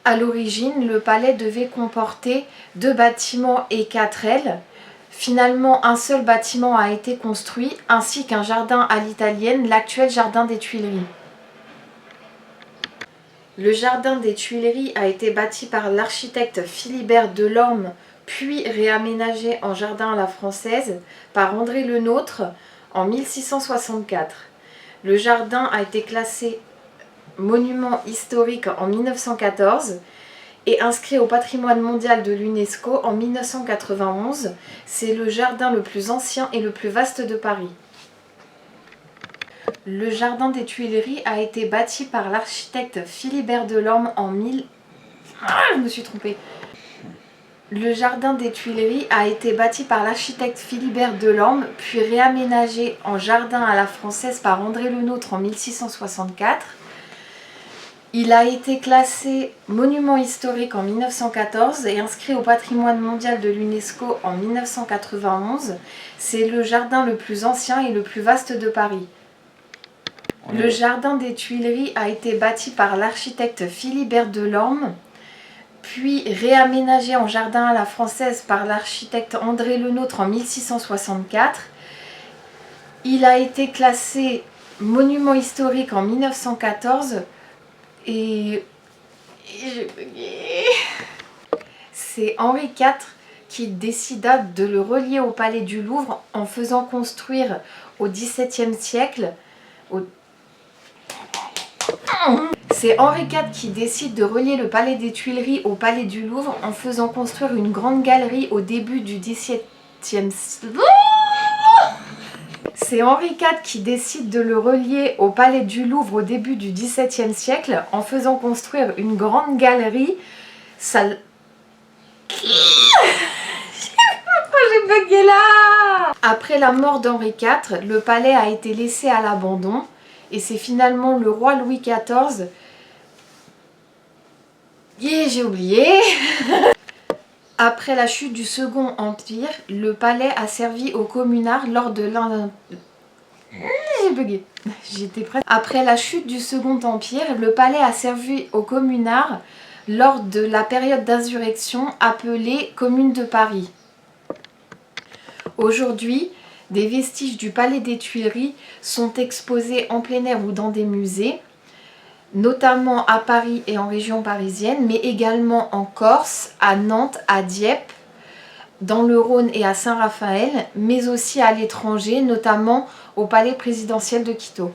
À l'origine, le palais devait comporter 2 bâtiments et 4 ailes. Finalement, un seul bâtiment a été construit, ainsi qu'un jardin à l'italienne, l'actuel jardin des Tuileries. Le jardin des Tuileries a été bâti par l'architecte Philibert Delorme, puis réaménagé en jardin à la française par André Le Nôtre en 1664. Le jardin a été classé monument historique en 1914 et inscrit au patrimoine mondial de l'UNESCO en 1991. C'est le jardin le plus ancien et le plus vaste de Paris. Le jardin des Tuileries a été bâti par l'architecte Philibert Delorme en je me suis trompée. Le jardin des Tuileries a été bâti par l'architecte Philibert Delorme, puis réaménagé en jardin à la française par André Le Nôtre en 1664. Il a été classé monument historique en 1914 et inscrit au patrimoine mondial de l'UNESCO en 1991. C'est le jardin le plus ancien et le plus vaste de Paris. Le jardin des Tuileries a été bâti par l'architecte Philibert Delorme, puis réaménagé en jardin à la française par l'architecte André Le Nôtre en 1664. Il a été classé monument historique en 1914 et c'est Henri IV qui décida de le relier au palais du Louvre en faisant construire au XVIIe siècle. C'est Henri IV qui décide de relier le palais des Tuileries au palais du Louvre en faisant construire une grande galerie au début du XVIIe siècle. C'est Henri IV qui décide de le relier au palais du Louvre au début du XVIIe siècle en faisant construire une grande galerie. J'ai bugué là. Après la mort d'Henri IV, le palais a été laissé à l'abandon et c'est finalement le roi Louis XIV. J'ai oublié. Après la chute du Second Empire, le palais a servi aux communards lors de J'ai bugué. J'étais prête. Après la chute du Second Empire, le palais a servi aux communards lors de la période d'insurrection appelée Commune de Paris. Aujourd'hui, des vestiges du palais des Tuileries sont exposés en plein air ou dans des musées, notamment à Paris et en région parisienne, mais également en Corse, à Nantes, à Dieppe, dans le Rhône et à Saint-Raphaël, mais aussi à l'étranger, notamment au palais présidentiel de Quito.